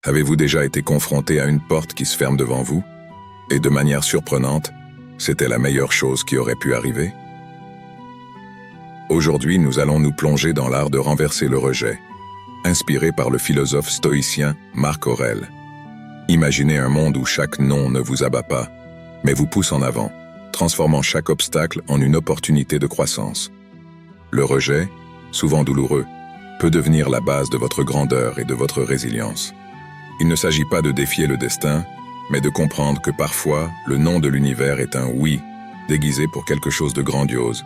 Avez-vous déjà été confronté à une porte qui se ferme devant vous? Et de manière surprenante, c'était la meilleure chose qui aurait pu arriver? Aujourd'hui, nous allons nous plonger dans l'art de renverser le rejet, inspiré par le philosophe stoïcien Marc Aurèle. Imaginez un monde où chaque non ne vous abat pas, mais vous pousse en avant, transformant chaque obstacle en une opportunité de croissance. Le rejet, souvent douloureux, peut devenir la base de votre grandeur et de votre résilience. Il ne s'agit pas de défier le destin, mais de comprendre que parfois, le non de l'univers est un oui, déguisé pour quelque chose de grandiose,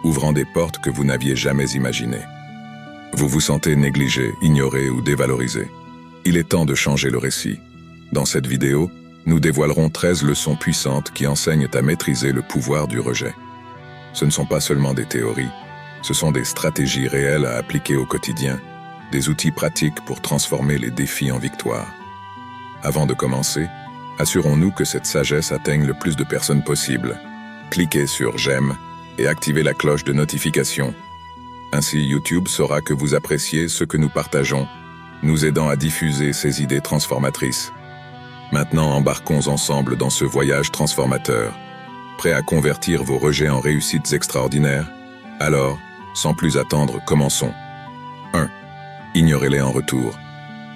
ouvrant des portes que vous n'aviez jamais imaginées. Vous vous sentez négligé, ignoré ou dévalorisé. Il est temps de changer le récit. Dans cette vidéo, nous dévoilerons 13 leçons puissantes qui enseignent à maîtriser le pouvoir du rejet. Ce ne sont pas seulement des théories, ce sont des stratégies réelles à appliquer au quotidien, des outils pratiques pour transformer les défis en victoire. Avant de commencer, assurons-nous que cette sagesse atteigne le plus de personnes possible. Cliquez sur « J'aime » et activez la cloche de notification. Ainsi, YouTube saura que vous appréciez ce que nous partageons, nous aidant à diffuser ces idées transformatrices. Maintenant, embarquons ensemble dans ce voyage transformateur. Prêts à convertir vos rejets en réussites extraordinaires? Alors, sans plus attendre, commençons. 1. Ignorez-les en retour.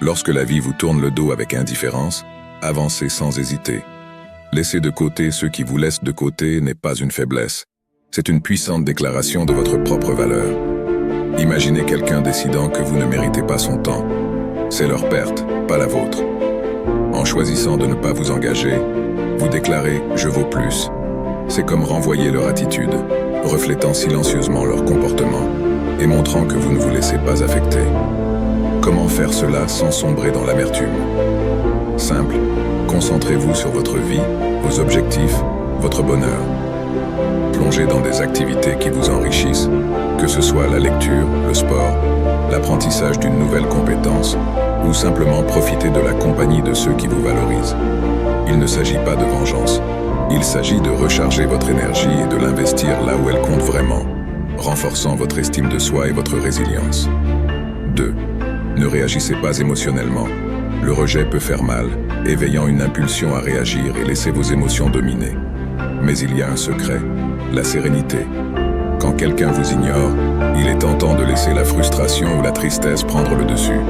Lorsque la vie vous tourne le dos avec indifférence, avancez sans hésiter. Laisser de côté ceux qui vous laissent de côté n'est pas une faiblesse. C'est une puissante déclaration de votre propre valeur. Imaginez quelqu'un décidant que vous ne méritez pas son temps. C'est leur perte, pas la vôtre. En choisissant de ne pas vous engager, vous déclarez « je vaux plus ». C'est comme renvoyer leur attitude, reflétant silencieusement leur comportement et montrant que vous ne vous laissez pas affecter. Comment faire cela sans sombrer dans l'amertume? Simple, concentrez-vous sur votre vie, vos objectifs, votre bonheur. Plongez dans des activités qui vous enrichissent, que ce soit la lecture, le sport, l'apprentissage d'une nouvelle compétence, ou simplement profiter de la compagnie de ceux qui vous valorisent. Il ne s'agit pas de vengeance. Il s'agit de recharger votre énergie et de l'investir là où elle compte vraiment, renforçant votre estime de soi et votre résilience. 2. Ne réagissez pas émotionnellement. Le rejet peut faire mal, éveillant une impulsion à réagir et laisser vos émotions dominer. Mais il y a un secret, la sérénité. Quand quelqu'un vous ignore, il est tentant de laisser la frustration ou la tristesse prendre le dessus.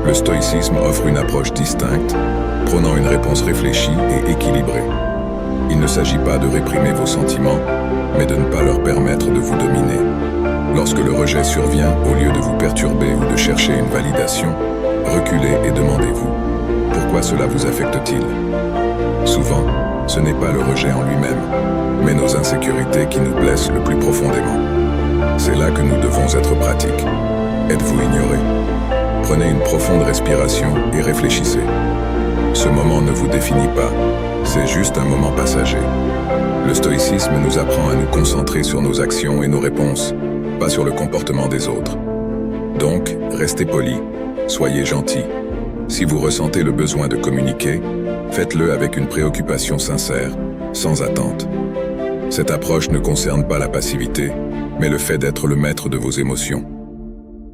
Le stoïcisme offre une approche distincte, prônant une réponse réfléchie et équilibrée. Il ne s'agit pas de réprimer vos sentiments, mais de ne pas leur permettre de vous dominer. Lorsque le rejet survient, au lieu de vous perturber ou de chercher une validation, reculez et demandez-vous « Pourquoi cela vous affecte-t-il » Souvent, ce n'est pas le rejet en lui-même, mais nos insécurités qui nous blessent le plus profondément. C'est là que nous devons être pratiques. Êtes-vous ignoré? Prenez une profonde respiration et réfléchissez. Ce moment ne vous définit pas, c'est juste un moment passager. Le stoïcisme nous apprend à nous concentrer sur nos actions et nos réponses, pas sur le comportement des autres. Donc, restez poli, soyez gentil. Si vous ressentez le besoin de communiquer, faites-le avec une préoccupation sincère, sans attente. Cette approche ne concerne pas la passivité, mais le fait d'être le maître de vos émotions.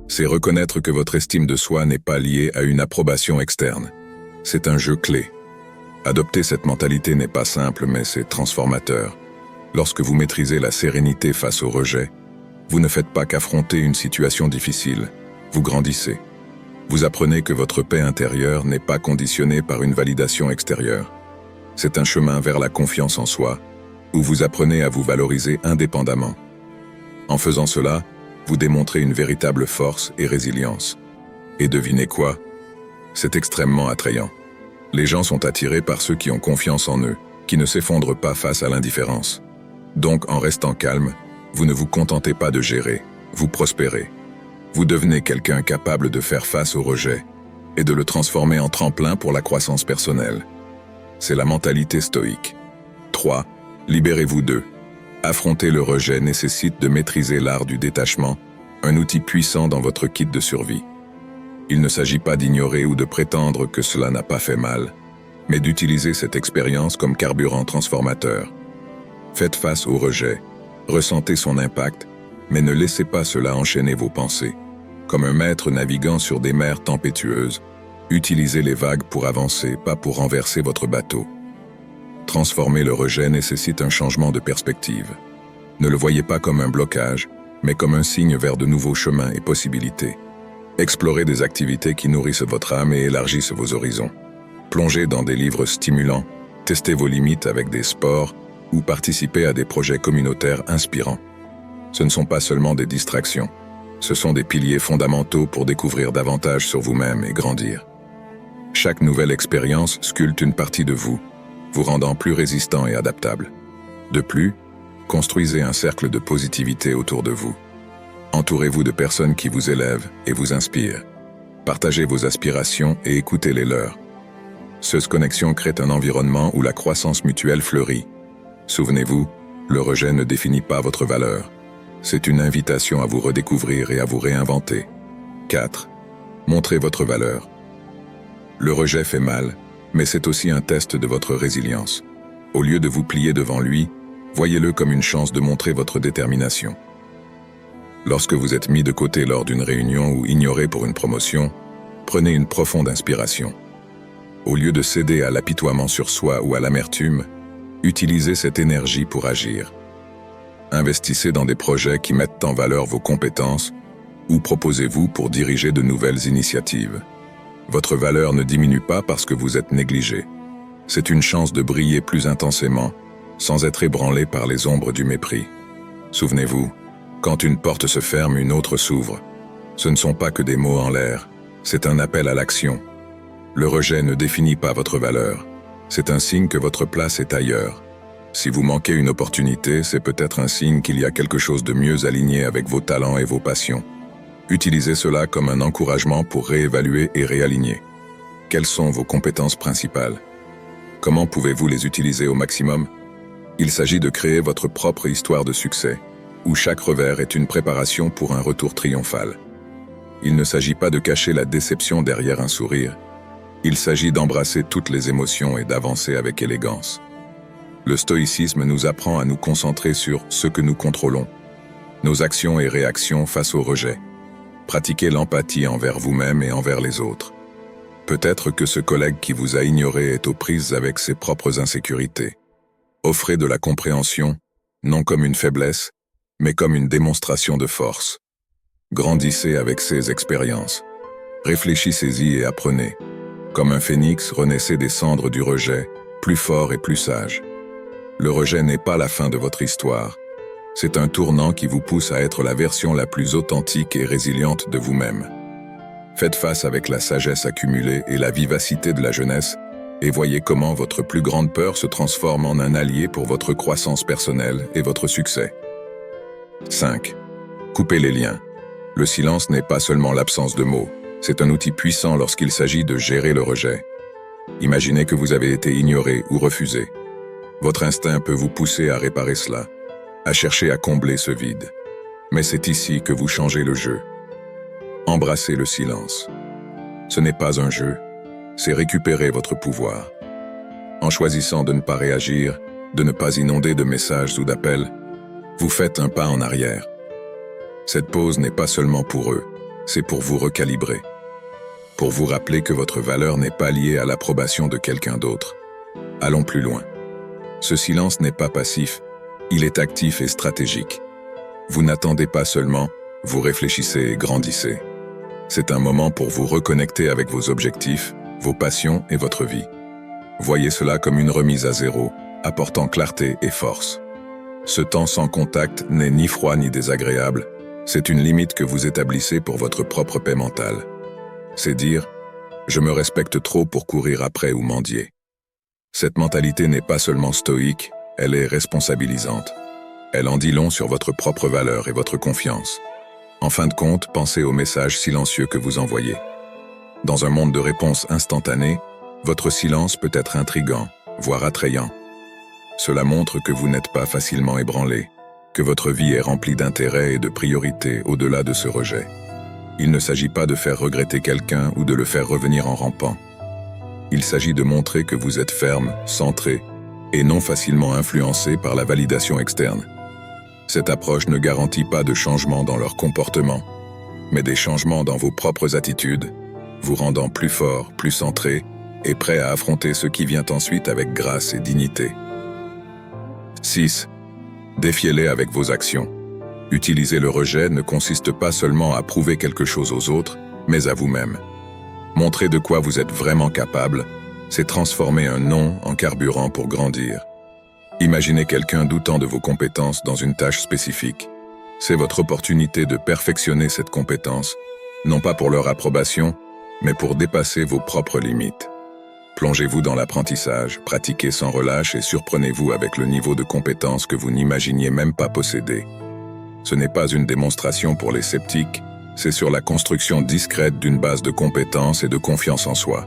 C'est reconnaître que votre estime de soi n'est pas liée à une approbation externe. C'est un jeu clé. Adopter cette mentalité n'est pas simple, mais c'est transformateur. Lorsque vous maîtrisez la sérénité face au rejet, vous ne faites pas qu'affronter une situation difficile, vous grandissez. Vous apprenez que votre paix intérieure n'est pas conditionnée par une validation extérieure. C'est un chemin vers la confiance en soi, où vous apprenez à vous valoriser indépendamment. En faisant cela, vous démontrez une véritable force et résilience. Et devinez quoi? C'est extrêmement attrayant. Les gens sont attirés par ceux qui ont confiance en eux, qui ne s'effondrent pas face à l'indifférence. Donc, en restant calme, vous ne vous contentez pas de gérer, vous prospérez. Vous devenez quelqu'un capable de faire face au rejet et de le transformer en tremplin pour la croissance personnelle. C'est la mentalité stoïque. 3. Libérez-vous d'eux. Affronter le rejet nécessite de maîtriser l'art du détachement, un outil puissant dans votre kit de survie. Il ne s'agit pas d'ignorer ou de prétendre que cela n'a pas fait mal, mais d'utiliser cette expérience comme carburant transformateur. Faites face au rejet, ressentez son impact, mais ne laissez pas cela enchaîner vos pensées. Comme un maître naviguant sur des mers tempétueuses, Utilisez les vagues pour avancer, pas pour renverser votre bateau. Transformer le rejet nécessite un changement de perspective. Ne le voyez pas comme un blocage, mais comme un signe vers de nouveaux chemins et possibilités. Explorez des activités qui nourrissent votre âme et élargissent vos horizons. Plongez dans des livres stimulants, testez vos limites avec des sports ou participez à des projets communautaires inspirants. Ce ne sont pas seulement des distractions, ce sont des piliers fondamentaux pour découvrir davantage sur vous-même et grandir. Chaque nouvelle expérience sculpte une partie de vous, vous rendant plus résistant et adaptable. De plus, construisez un cercle de positivité autour de vous. Entourez-vous de personnes qui vous élèvent et vous inspirent. Partagez vos aspirations et écoutez les leurs. Cette connexion crée un environnement où la croissance mutuelle fleurit. Souvenez-vous, le rejet ne définit pas votre valeur. C'est une invitation à vous redécouvrir et à vous réinventer. 4. Montrez votre valeur. Le rejet fait mal, mais c'est aussi un test de votre résilience. Au lieu de vous plier devant lui, voyez-le comme une chance de montrer votre détermination. Lorsque vous êtes mis de côté lors d'une réunion ou ignoré pour une promotion, prenez une profonde inspiration. Au lieu de céder à l'apitoiement sur soi ou à l'amertume, utilisez cette énergie pour agir. Investissez dans des projets qui mettent en valeur vos compétences ou proposez-vous pour diriger de nouvelles initiatives. Votre valeur ne diminue pas parce que vous êtes négligé. C'est une chance de briller plus intensément, sans être ébranlé par les ombres du mépris. Souvenez-vous, quand une porte se ferme, une autre s'ouvre. Ce ne sont pas que des mots en l'air, c'est un appel à l'action. Le rejet ne définit pas votre valeur. C'est un signe que votre place est ailleurs. Si vous manquez une opportunité, c'est peut-être un signe qu'il y a quelque chose de mieux aligné avec vos talents et vos passions. Utilisez cela comme un encouragement pour réévaluer et réaligner. Quelles sont vos compétences principales? Comment pouvez-vous les utiliser au maximum? Il s'agit de créer votre propre histoire de succès, où chaque revers est une préparation pour un retour triomphal. Il ne s'agit pas de cacher la déception derrière un sourire. Il s'agit d'embrasser toutes les émotions et d'avancer avec élégance. Le stoïcisme nous apprend à nous concentrer sur ce que nous contrôlons, nos actions et réactions face au rejet. Pratiquez l'empathie envers vous-même et envers les autres. Peut-être que ce collègue qui vous a ignoré est aux prises avec ses propres insécurités. Offrez de la compréhension, non comme une faiblesse, mais comme une démonstration de force. Grandissez avec ces expériences. Réfléchissez-y et apprenez. Comme un phénix, renaissez des cendres du rejet, plus fort et plus sage. Le rejet n'est pas la fin de votre histoire. C'est un tournant qui vous pousse à être la version la plus authentique et résiliente de vous-même. Faites face avec la sagesse accumulée et la vivacité de la jeunesse, et voyez comment votre plus grande peur se transforme en un allié pour votre croissance personnelle et votre succès. 5. Coupez les liens. Le silence n'est pas seulement l'absence de mots, c'est un outil puissant lorsqu'il s'agit de gérer le rejet. Imaginez que vous avez été ignoré ou refusé. Votre instinct peut vous pousser à réparer cela, à chercher à combler ce vide. Mais c'est ici que vous changez le jeu. Embrassez le silence. Ce n'est pas un jeu, c'est récupérer votre pouvoir. En choisissant de ne pas réagir, de ne pas inonder de messages ou d'appels, vous faites un pas en arrière. Cette pause n'est pas seulement pour eux, c'est pour vous recalibrer. Pour vous rappeler que votre valeur n'est pas liée à l'approbation de quelqu'un d'autre. Allons plus loin. Ce silence n'est pas passif, il est actif et stratégique. Vous n'attendez pas seulement, vous réfléchissez et grandissez. C'est un moment pour vous reconnecter avec vos objectifs, vos passions et votre vie. Voyez cela comme une remise à zéro, apportant clarté et force. Ce temps sans contact n'est ni froid ni désagréable, c'est une limite que vous établissez pour votre propre paix mentale. C'est dire « je me respecte trop pour courir après ou mendier ». Cette mentalité n'est pas seulement stoïque, elle est responsabilisante. Elle en dit long sur votre propre valeur et votre confiance. En fin de compte, pensez au message silencieux que vous envoyez. Dans un monde de réponses instantanées, votre silence peut être intrigant, voire attrayant. Cela montre que vous n'êtes pas facilement ébranlé, que votre vie est remplie d'intérêts et de priorités au-delà de ce rejet. Il ne s'agit pas de faire regretter quelqu'un ou de le faire revenir en rampant. Il s'agit de montrer que vous êtes ferme, centré, et non facilement influencé par la validation externe. Cette approche ne garantit pas de changement dans leur comportement, mais des changements dans vos propres attitudes, vous rendant plus fort, plus centré et prêt à affronter ce qui vient ensuite avec grâce et dignité. 6. Défiez-les avec vos actions. Utiliser le rejet ne consiste pas seulement à prouver quelque chose aux autres, mais à vous-même. Montrer de quoi vous êtes vraiment capable, c'est transformer un non en carburant pour grandir. Imaginez quelqu'un doutant de vos compétences dans une tâche spécifique. C'est votre opportunité de perfectionner cette compétence, non pas pour leur approbation, mais pour dépasser vos propres limites. Plongez-vous dans l'apprentissage, pratiquez sans relâche et surprenez-vous avec le niveau de compétence que vous n'imaginiez même pas posséder. Ce n'est pas une démonstration pour les sceptiques, c'est sur la construction discrète d'une base de compétences et de confiance en soi.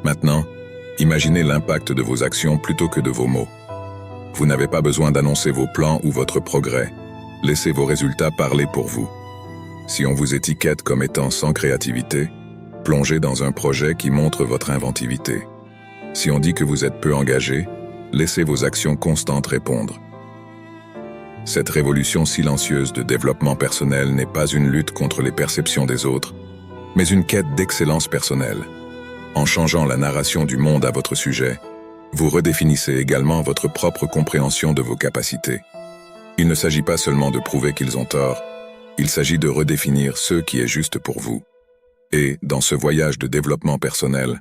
Maintenant, imaginez l'impact de vos actions plutôt que de vos mots. Vous n'avez pas besoin d'annoncer vos plans ou votre progrès. Laissez vos résultats parler pour vous. Si on vous étiquette comme étant sans créativité, plongez dans un projet qui montre votre inventivité. Si on dit que vous êtes peu engagé, laissez vos actions constantes répondre. Cette révolution silencieuse de développement personnel n'est pas une lutte contre les perceptions des autres, mais une quête d'excellence personnelle. En changeant la narration du monde à votre sujet, vous redéfinissez également votre propre compréhension de vos capacités. Il ne s'agit pas seulement de prouver qu'ils ont tort, il s'agit de redéfinir ce qui est juste pour vous. Et, dans ce voyage de développement personnel,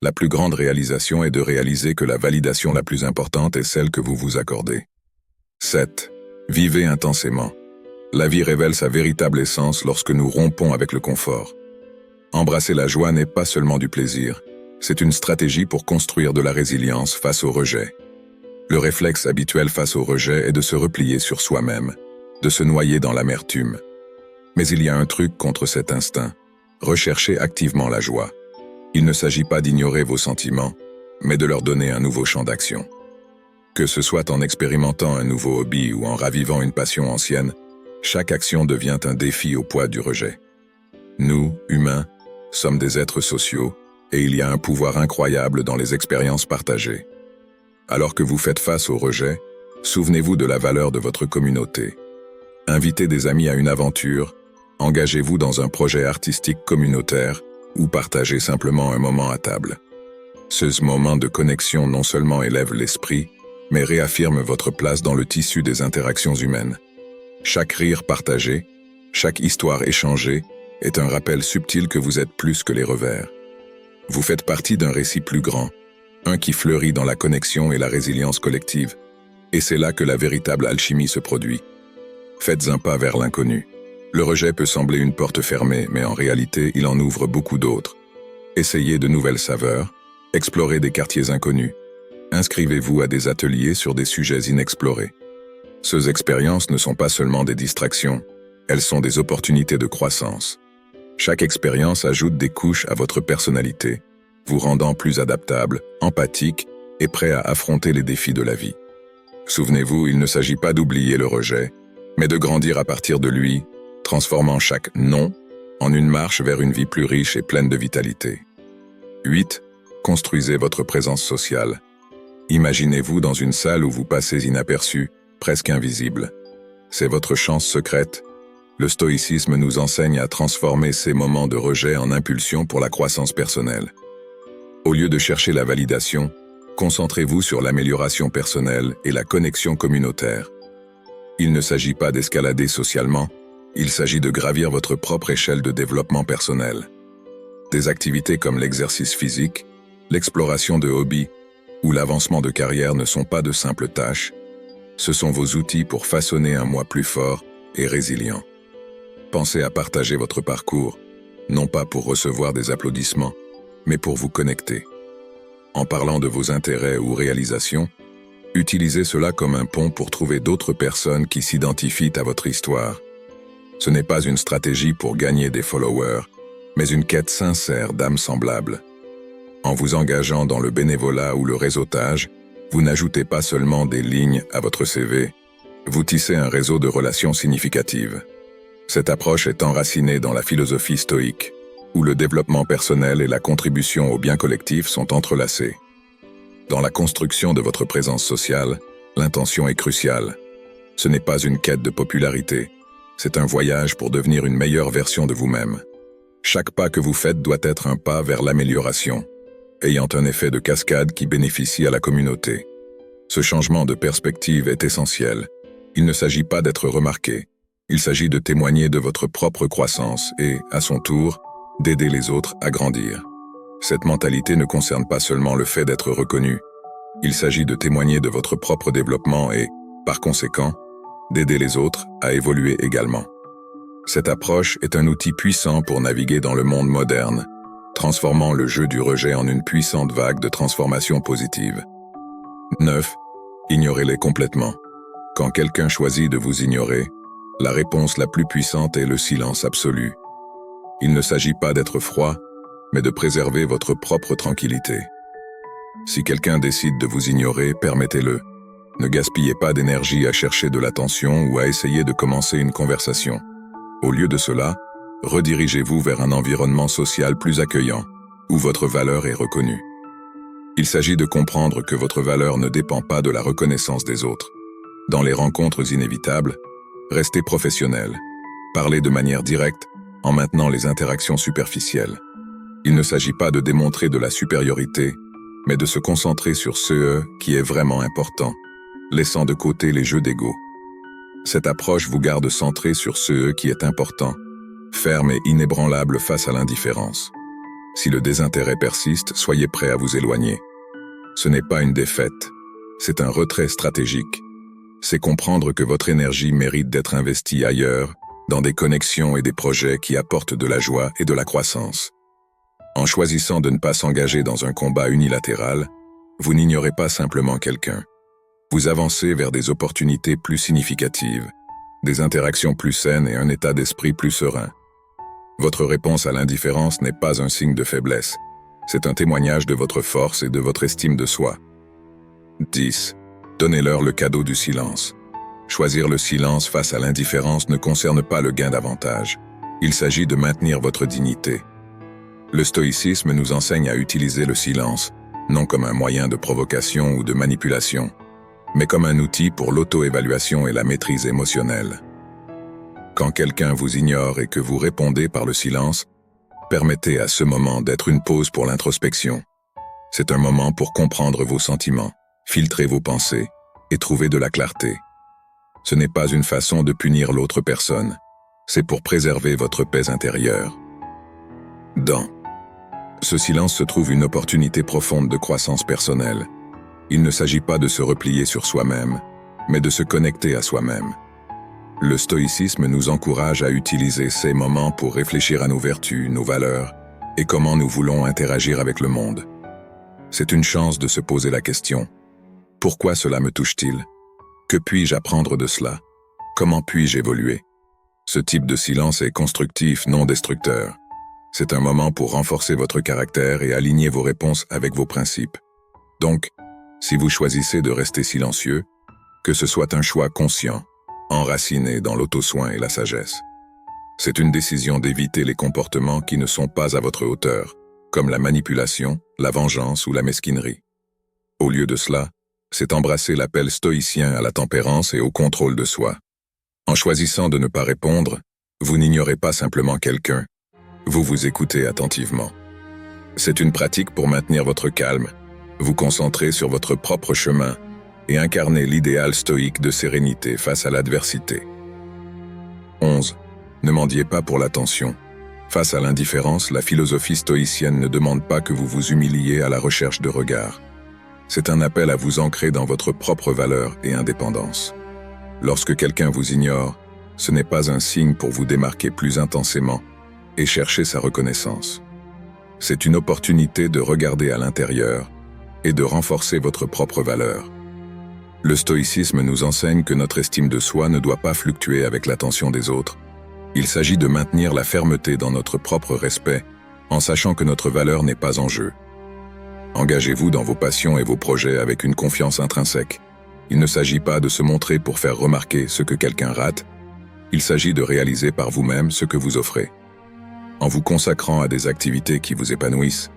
la plus grande réalisation est de réaliser que la validation la plus importante est celle que vous vous accordez. 7. Vivez intensément. La vie révèle sa véritable essence lorsque nous rompons avec le confort. Embrasser la joie n'est pas seulement du plaisir, c'est une stratégie pour construire de la résilience face au rejet. Le réflexe habituel face au rejet est de se replier sur soi-même, de se noyer dans l'amertume. Mais il y a un truc contre cet instinct. Recherchez activement la joie. Il ne s'agit pas d'ignorer vos sentiments, mais de leur donner un nouveau champ d'action. Que ce soit en expérimentant un nouveau hobby ou en ravivant une passion ancienne, chaque action devient un défi au poids du rejet. Nous, humains, sommes des êtres sociaux, et il y a un pouvoir incroyable dans les expériences partagées. Alors que vous faites face au rejet, souvenez-vous de la valeur de votre communauté. Invitez des amis à une aventure, engagez-vous dans un projet artistique communautaire ou partagez simplement un moment à table. Ce moment de connexion non seulement élève l'esprit, mais réaffirme votre place dans le tissu des interactions humaines. Chaque rire partagé, chaque histoire échangée est un rappel subtil que vous êtes plus que les revers. Vous faites partie d'un récit plus grand, un qui fleurit dans la connexion et la résilience collective, et c'est là que la véritable alchimie se produit. Faites un pas vers l'inconnu. Le rejet peut sembler une porte fermée, mais en réalité, il en ouvre beaucoup d'autres. Essayez de nouvelles saveurs, explorez des quartiers inconnus, inscrivez-vous à des ateliers sur des sujets inexplorés. Ces expériences ne sont pas seulement des distractions, elles sont des opportunités de croissance. Chaque expérience ajoute des couches à votre personnalité, vous rendant plus adaptable, empathique et prêt à affronter les défis de la vie. Souvenez-vous, il ne s'agit pas d'oublier le rejet, mais de grandir à partir de lui, transformant chaque non en une marche vers une vie plus riche et pleine de vitalité. 8. Construisez votre présence sociale. Imaginez-vous dans une salle où vous passez inaperçu, presque invisible. C'est votre chance secrète. Le stoïcisme nous enseigne à transformer ces moments de rejet en impulsion pour la croissance personnelle. Au lieu de chercher la validation, concentrez-vous sur l'amélioration personnelle et la connexion communautaire. Il ne s'agit pas d'escalader socialement, il s'agit de gravir votre propre échelle de développement personnel. Des activités comme l'exercice physique, l'exploration de hobbies ou l'avancement de carrière ne sont pas de simples tâches, ce sont vos outils pour façonner un moi plus fort et résilient. Pensez à partager votre parcours, non pas pour recevoir des applaudissements, mais pour vous connecter. En parlant de vos intérêts ou réalisations, utilisez cela comme un pont pour trouver d'autres personnes qui s'identifient à votre histoire. Ce n'est pas une stratégie pour gagner des followers, mais une quête sincère d'âmes semblables. En vous engageant dans le bénévolat ou le réseautage, vous n'ajoutez pas seulement des lignes à votre CV, vous tissez un réseau de relations significatives. Cette approche est enracinée dans la philosophie stoïque, où le développement personnel et la contribution au bien collectif sont entrelacés. Dans la construction de votre présence sociale, l'intention est cruciale. Ce n'est pas une quête de popularité, c'est un voyage pour devenir une meilleure version de vous-même. Chaque pas que vous faites doit être un pas vers l'amélioration, ayant un effet de cascade qui bénéficie à la communauté. Ce changement de perspective est essentiel. Il ne s'agit pas d'être remarqué. Il s'agit de témoigner de votre propre croissance et, à son tour, d'aider les autres à grandir. Cette mentalité ne concerne pas seulement le fait d'être reconnu. Il s'agit de témoigner de votre propre développement et, par conséquent, d'aider les autres à évoluer également. Cette approche est un outil puissant pour naviguer dans le monde moderne, transformant le jeu du rejet en une puissante vague de transformation positive. 9. Ignorez-les complètement. Quand quelqu'un choisit de vous ignorer, la réponse la plus puissante est le silence absolu. Il ne s'agit pas d'être froid, mais de préserver votre propre tranquillité. Si quelqu'un décide de vous ignorer, permettez-le. Ne gaspillez pas d'énergie à chercher de l'attention ou à essayer de commencer une conversation. Au lieu de cela, redirigez-vous vers un environnement social plus accueillant, où votre valeur est reconnue. Il s'agit de comprendre que votre valeur ne dépend pas de la reconnaissance des autres. Dans les rencontres inévitables, restez professionnel. Parlez de manière directe, en maintenant les interactions superficielles. Il ne s'agit pas de démontrer de la supériorité, mais de se concentrer sur ce qui est vraiment important, laissant de côté les jeux d'ego. Cette approche vous garde centré sur ce qui est important, ferme et inébranlable face à l'indifférence. Si le désintérêt persiste, soyez prêt à vous éloigner. Ce n'est pas une défaite, c'est un retrait stratégique. C'est comprendre que votre énergie mérite d'être investie ailleurs, dans des connexions et des projets qui apportent de la joie et de la croissance. En choisissant de ne pas s'engager dans un combat unilatéral, vous n'ignorez pas simplement quelqu'un. Vous avancez vers des opportunités plus significatives, des interactions plus saines et un état d'esprit plus serein. Votre réponse à l'indifférence n'est pas un signe de faiblesse, c'est un témoignage de votre force et de votre estime de soi. 10. Donnez-leur le cadeau du silence. Choisir le silence face à l'indifférence ne concerne pas le gain d'avantage. Il s'agit de maintenir votre dignité. Le stoïcisme nous enseigne à utiliser le silence, non comme un moyen de provocation ou de manipulation, mais comme un outil pour l'auto-évaluation et la maîtrise émotionnelle. Quand quelqu'un vous ignore et que vous répondez par le silence, permettez à ce moment d'être une pause pour l'introspection. C'est un moment pour comprendre vos sentiments, filtrer vos pensées et trouver de la clarté. Ce n'est pas une façon de punir l'autre personne, c'est pour préserver votre paix intérieure. Dans ce silence se trouve une opportunité profonde de croissance personnelle. Il ne s'agit pas de se replier sur soi-même, mais de se connecter à soi-même. Le stoïcisme nous encourage à utiliser ces moments pour réfléchir à nos vertus, nos valeurs, et comment nous voulons interagir avec le monde. C'est une chance de se poser la question: pourquoi cela me touche-t-il? Que puis-je apprendre de cela? Comment puis-je évoluer? Ce type de silence est constructif, non destructeur. C'est un moment pour renforcer votre caractère et aligner vos réponses avec vos principes. Donc, si vous choisissez de rester silencieux, que ce soit un choix conscient, enraciné dans l'auto-soin et la sagesse. C'est une décision d'éviter les comportements qui ne sont pas à votre hauteur, comme la manipulation, la vengeance ou la mesquinerie. Au lieu de cela, c'est embrasser l'appel stoïcien à la tempérance et au contrôle de soi. En choisissant de ne pas répondre, vous n'ignorez pas simplement quelqu'un, vous vous écoutez attentivement. C'est une pratique pour maintenir votre calme, vous concentrer sur votre propre chemin et incarner l'idéal stoïque de sérénité face à l'adversité. 11. Ne mendiez pas pour l'attention. Face à l'indifférence, la philosophie stoïcienne ne demande pas que vous vous humiliez à la recherche de regards. C'est un appel à vous ancrer dans votre propre valeur et indépendance. Lorsque quelqu'un vous ignore, ce n'est pas un signe pour vous démarquer plus intensément et chercher sa reconnaissance. C'est une opportunité de regarder à l'intérieur et de renforcer votre propre valeur. Le stoïcisme nous enseigne que notre estime de soi ne doit pas fluctuer avec l'attention des autres. Il s'agit de maintenir la fermeté dans notre propre respect, en sachant que notre valeur n'est pas en jeu. Engagez-vous dans vos passions et vos projets avec une confiance intrinsèque. Il ne s'agit pas de se montrer pour faire remarquer ce que quelqu'un rate, il s'agit de réaliser par vous-même ce que vous offrez. En vous consacrant à des activités qui vous épanouissent,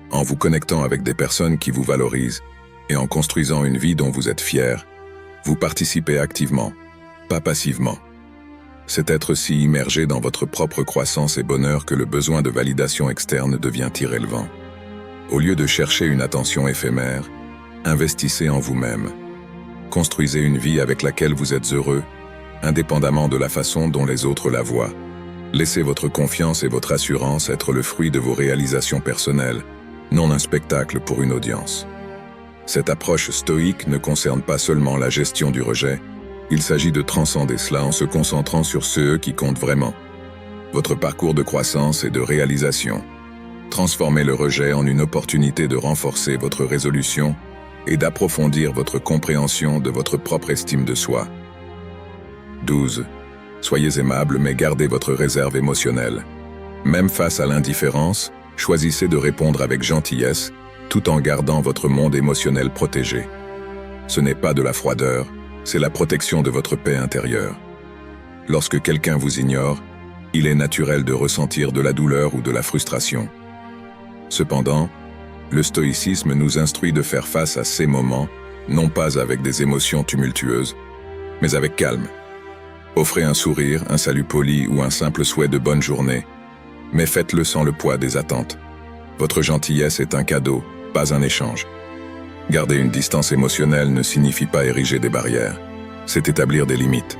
en vous connectant avec des personnes qui vous valorisent, et en construisant une vie dont vous êtes fier, vous participez activement, pas passivement. C'est être si immergé dans votre propre croissance et bonheur que le besoin de validation externe devient irrelevant. Au lieu de chercher une attention éphémère, investissez en vous-même. Construisez une vie avec laquelle vous êtes heureux, indépendamment de la façon dont les autres la voient. Laissez votre confiance et votre assurance être le fruit de vos réalisations personnelles, non un spectacle pour une audience. Cette approche stoïque ne concerne pas seulement la gestion du rejet, il s'agit de transcender cela en se concentrant sur ceux qui comptent vraiment. Votre parcours de croissance et de réalisation. Transformez le rejet en une opportunité de renforcer votre résolution et d'approfondir votre compréhension de votre propre estime de soi. 12. Soyez aimable mais gardez votre réserve émotionnelle. Même face à l'indifférence, choisissez de répondre avec gentillesse, tout en gardant votre monde émotionnel protégé. Ce n'est pas de la froideur, c'est la protection de votre paix intérieure. Lorsque quelqu'un vous ignore, il est naturel de ressentir de la douleur ou de la frustration. Cependant, le stoïcisme nous instruit de faire face à ces moments, non pas avec des émotions tumultueuses, mais avec calme. Offrez un sourire, un salut poli ou un simple souhait de bonne journée, mais faites-le sans le poids des attentes. Votre gentillesse est un cadeau, pas un échange. Garder une distance émotionnelle ne signifie pas ériger des barrières, c'est établir des limites.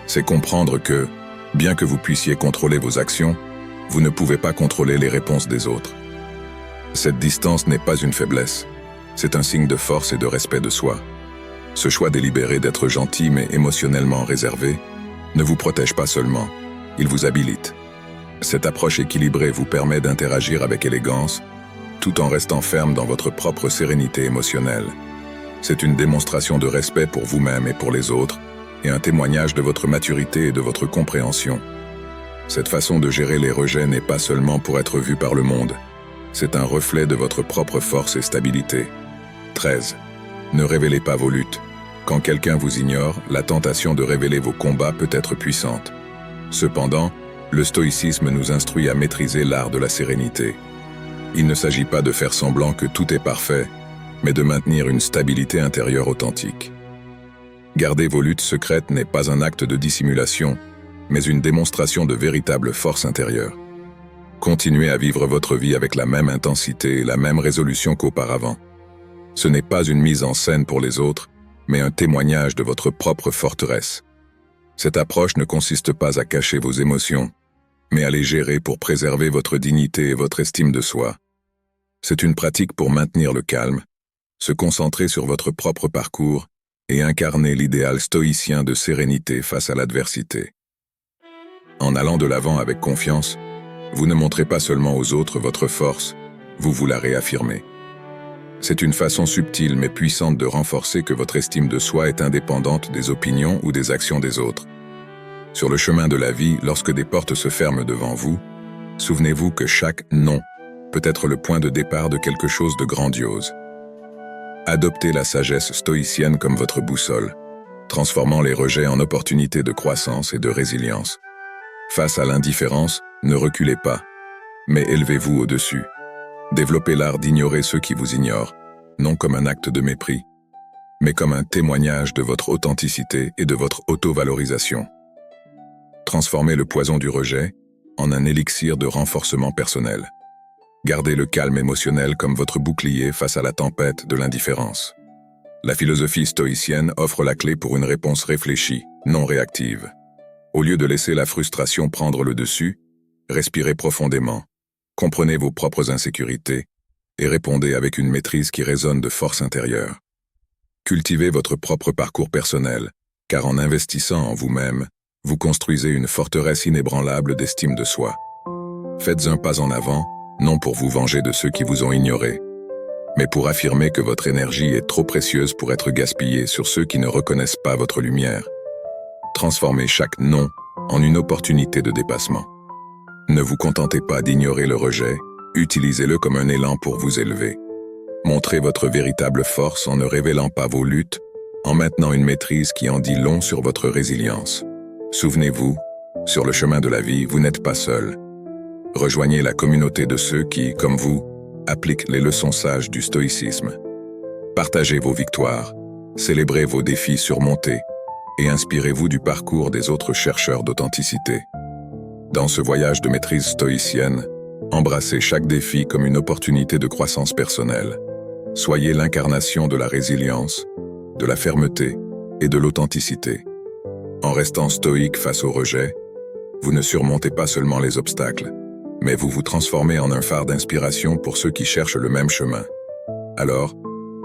C'est comprendre que, bien que vous puissiez contrôler vos actions, vous ne pouvez pas contrôler les réponses des autres. Cette distance n'est pas une faiblesse, c'est un signe de force et de respect de soi. Ce choix délibéré d'être gentil mais émotionnellement réservé ne vous protège pas seulement, il vous habilite. Cette approche équilibrée vous permet d'interagir avec élégance, tout en restant ferme dans votre propre sérénité émotionnelle. C'est une démonstration de respect pour vous-même et pour les autres, et un témoignage de votre maturité et de votre compréhension. Cette façon de gérer les rejets n'est pas seulement pour être vue par le monde, c'est un reflet de votre propre force et stabilité. 13. Ne révélez pas vos luttes. Quand quelqu'un vous ignore, la tentation de révéler vos combats peut être puissante. Cependant, le stoïcisme nous instruit à maîtriser l'art de la sérénité. Il ne s'agit pas de faire semblant que tout est parfait, mais de maintenir une stabilité intérieure authentique. Garder vos luttes secrètes n'est pas un acte de dissimulation, mais une démonstration de véritable force intérieure. Continuez à vivre votre vie avec la même intensité et la même résolution qu'auparavant. Ce n'est pas une mise en scène pour les autres, mais un témoignage de votre propre forteresse. Cette approche ne consiste pas à cacher vos émotions, mais à les gérer pour préserver votre dignité et votre estime de soi. C'est une pratique pour maintenir le calme, se concentrer sur votre propre parcours et incarner l'idéal stoïcien de sérénité face à l'adversité. En allant de l'avant avec confiance, vous ne montrez pas seulement aux autres votre force, vous la réaffirmez. C'est une façon subtile mais puissante de renforcer que votre estime de soi est indépendante des opinions ou des actions des autres. Sur le chemin de la vie, lorsque des portes se ferment devant vous, souvenez-vous que chaque « non » peut être le point de départ de quelque chose de grandiose. Adoptez la sagesse stoïcienne comme votre boussole, transformant les rejets en opportunités de croissance et de résilience. Face à l'indifférence, ne reculez pas, mais élevez-vous au-dessus. Développez l'art d'ignorer ceux qui vous ignorent, non comme un acte de mépris, mais comme un témoignage de votre authenticité et de votre auto-valorisation. Transformez le poison du rejet en un élixir de renforcement personnel. Gardez le calme émotionnel comme votre bouclier face à la tempête de l'indifférence. La philosophie stoïcienne offre la clé pour une réponse réfléchie, non réactive. Au lieu de laisser la frustration prendre le dessus, respirez profondément, comprenez vos propres insécurités et répondez avec une maîtrise qui résonne de force intérieure. Cultivez votre propre parcours personnel, car en investissant en vous-même, vous construisez une forteresse inébranlable d'estime de soi. Faites un pas en avant, non pour vous venger de ceux qui vous ont ignoré, mais pour affirmer que votre énergie est trop précieuse pour être gaspillée sur ceux qui ne reconnaissent pas votre lumière. Transformez chaque non en une opportunité de dépassement. Ne vous contentez pas d'ignorer le rejet, utilisez-le comme un élan pour vous élever. Montrez votre véritable force en ne révélant pas vos luttes, en maintenant une maîtrise qui en dit long sur votre résilience. Souvenez-vous, sur le chemin de la vie, vous n'êtes pas seul. Rejoignez la communauté de ceux qui, comme vous, appliquent les leçons sages du stoïcisme. Partagez vos victoires, célébrez vos défis surmontés, et inspirez-vous du parcours des autres chercheurs d'authenticité. Dans ce voyage de maîtrise stoïcienne, embrassez chaque défi comme une opportunité de croissance personnelle. Soyez l'incarnation de la résilience, de la fermeté et de l'authenticité. En restant stoïque face au rejet, vous ne surmontez pas seulement les obstacles, mais vous vous transformez en un phare d'inspiration pour ceux qui cherchent le même chemin. Alors,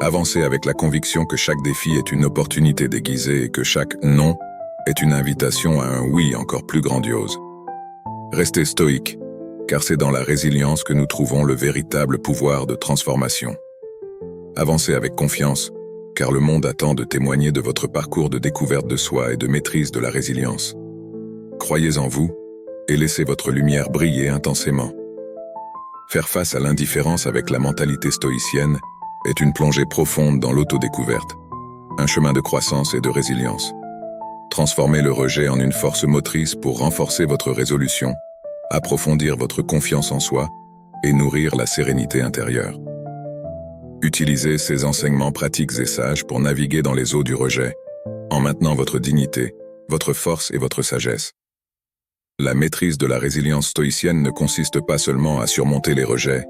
avancez avec la conviction que chaque défi est une opportunité déguisée et que chaque non est une invitation à un oui encore plus grandiose. Restez stoïque, car c'est dans la résilience que nous trouvons le véritable pouvoir de transformation. Avancez avec confiance, car le monde attend de témoigner de votre parcours de découverte de soi et de maîtrise de la résilience. Croyez en vous et laissez votre lumière briller intensément. Faire face à l'indifférence avec la mentalité stoïcienne est une plongée profonde dans l'autodécouverte, un chemin de croissance et de résilience. Transformez le rejet en une force motrice pour renforcer votre résolution, approfondir votre confiance en soi et nourrir la sérénité intérieure. Utilisez ces enseignements pratiques et sages pour naviguer dans les eaux du rejet, en maintenant votre dignité, votre force et votre sagesse. La maîtrise de la résilience stoïcienne ne consiste pas seulement à surmonter les rejets,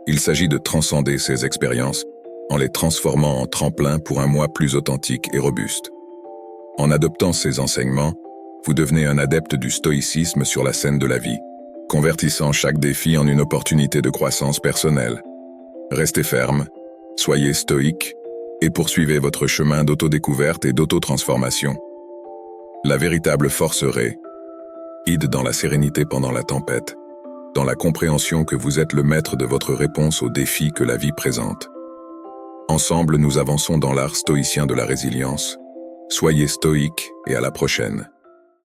il s'agit de transcender ces expériences en les transformant en tremplin pour un moi plus authentique et robuste. En adoptant ces enseignements, vous devenez un adepte du stoïcisme sur la scène de la vie, convertissant chaque défi en une opportunité de croissance personnelle. Restez ferme, soyez stoïque et poursuivez votre chemin d'autodécouverte et d'autotransformation. La véritable force réside dans la sérénité pendant la tempête, dans la compréhension que vous êtes le maître de votre réponse aux défis que la vie présente. Ensemble, nous avançons dans l'art stoïcien de la résilience. Soyez stoïque et à la prochaine.